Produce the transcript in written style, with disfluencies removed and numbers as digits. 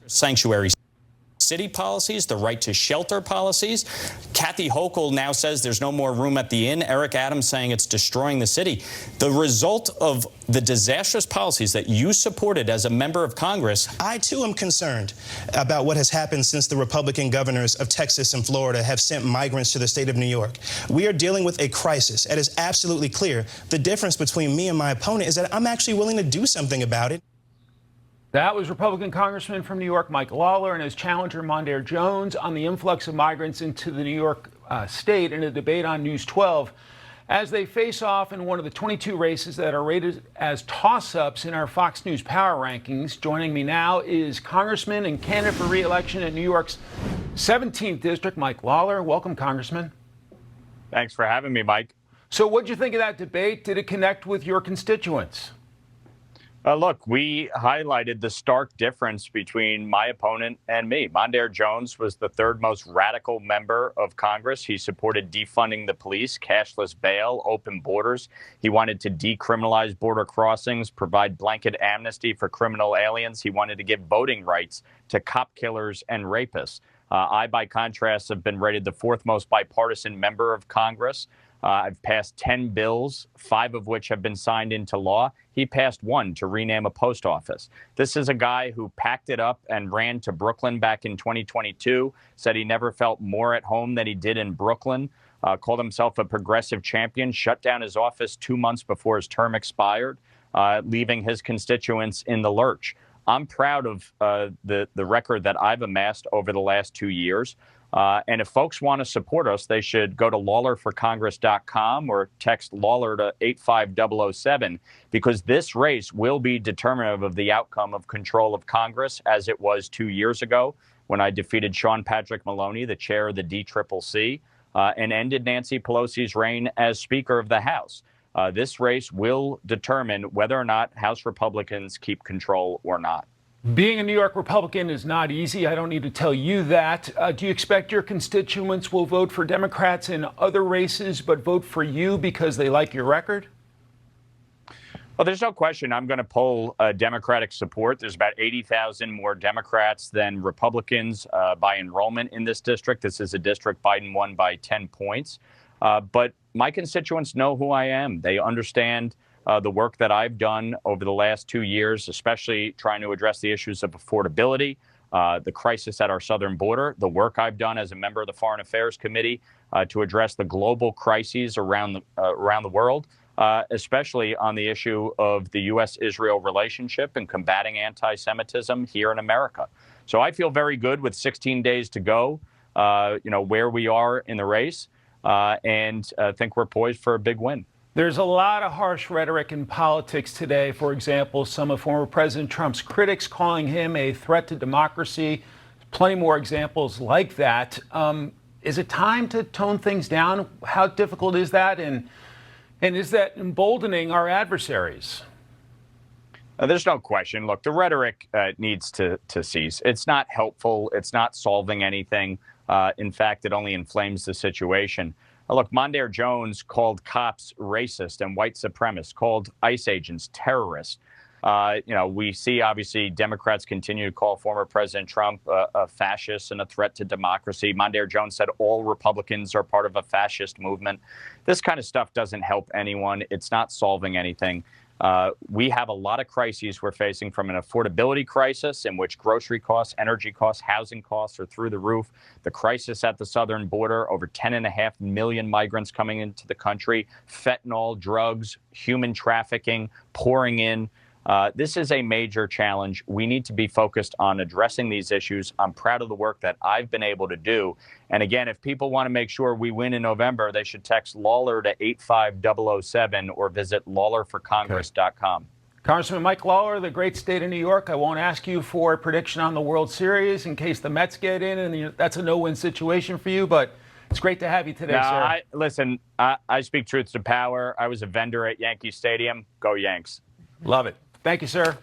sanctuary city policies, the right to shelter policies. Kathy Hochul now says there's no more room at the inn. Eric Adams saying it's destroying the city. The result of the disastrous policies that you supported as a member of Congress. I, too, am concerned about what has happened since the Republican governors of Texas and Florida have sent migrants to the state of New York. We are dealing with a crisis. It is absolutely clear. The difference between me and my opponent is that I'm actually willing to do something about it. That was Republican Congressman from New York, Mike Lawler, and his challenger, Mondaire Jones, on the influx of migrants into the New York state in a debate on News 12 as they face off in one of the 22 races that are rated as toss-ups in our Fox News Power Rankings. Joining me now is Congressman and candidate for re-election in New York's 17th District, Mike Lawler. Welcome, Congressman. Thanks for having me, Mike. So what'd you think of that debate? Did it connect with your constituents? Look, we highlighted the stark difference between my opponent and me. Mondaire Jones was the third most radical member of Congress. He supported defunding the police, cashless bail, open borders. He wanted to decriminalize border crossings, provide blanket amnesty for criminal aliens. He wanted to give voting rights to cop killers and rapists. I, by contrast, have been rated the fourth most bipartisan member of Congress. I've passed 10 bills, 5 of which have been signed into law. He passed 1 to rename a post office. This is a guy who packed it up and ran to Brooklyn back in 2022, said he never felt more at home than he did in Brooklyn, called himself a progressive champion, shut down his office 2 months before his term expired, leaving his constituents in the lurch. I'm proud of the record that I've amassed over the last 2 years. And if folks want to support us, they should go to LawlerForCongress.com or text Lawler to 85007, because this race will be determinative of the outcome of control of Congress, as it was 2 years ago when I defeated Sean Patrick Maloney, the chair of the DCCC, and ended Nancy Pelosi's reign as Speaker of the House. This race will determine whether or not House Republicans keep control or not. Being a New York Republican is not easy. I don't need to tell you that. Do you expect your constituents will vote for Democrats in other races, but vote for you because they like your record? Well, there's no question I'm going to poll Democratic support. There's about 80,000 more Democrats than Republicans by enrollment in this district. This is a district Biden won by 10 points. But my constituents know who I am. They understand the work that I've done over the last 2 years, especially trying to address the issues of affordability, the crisis at our southern border, the work I've done as a member of the Foreign Affairs Committee to address the global crises around the world, especially on the issue of the U.S.-Israel relationship and combating anti-Semitism here in America. So I feel very good with 16 days to go, where we are in the race, and think we're poised for a big win. There's a lot of harsh rhetoric in politics today. For example, some of former President Trump's critics calling him a threat to democracy. Plenty more examples like that. Is it time to tone things down? How difficult is that? And is that emboldening our adversaries? There's no question. Look, the rhetoric needs to cease. It's not helpful. It's not solving anything. In fact, it only inflames the situation. Look, Mondaire Jones called cops racist and white supremacists, called ICE agents terrorists. We see, obviously, Democrats continue to call former President Trump a fascist and a threat to democracy. Mondaire Jones said all Republicans are part of a fascist movement. This kind of stuff doesn't help anyone. It's not solving anything. We have a lot of crises we're facing, from an affordability crisis in which grocery costs, energy costs, housing costs are through the roof. The crisis at the southern border, over 10.5 million migrants coming into the country, fentanyl, drugs, human trafficking pouring in. This is a major challenge. We need to be focused on addressing these issues. I'm proud of the work that I've been able to do. And again, if people want to make sure we win in November, they should text Lawler to 85007 or visit LawlerForCongress.com. Congressman Mike Lawler, the great state of New York. I won't ask you for a prediction on the World Series in case the Mets get in, and that's a no-win situation for you, but it's great to have you today, sir. Listen, I speak truth to power. I was a vendor at Yankee Stadium. Go Yanks. Love it. Thank you, sir.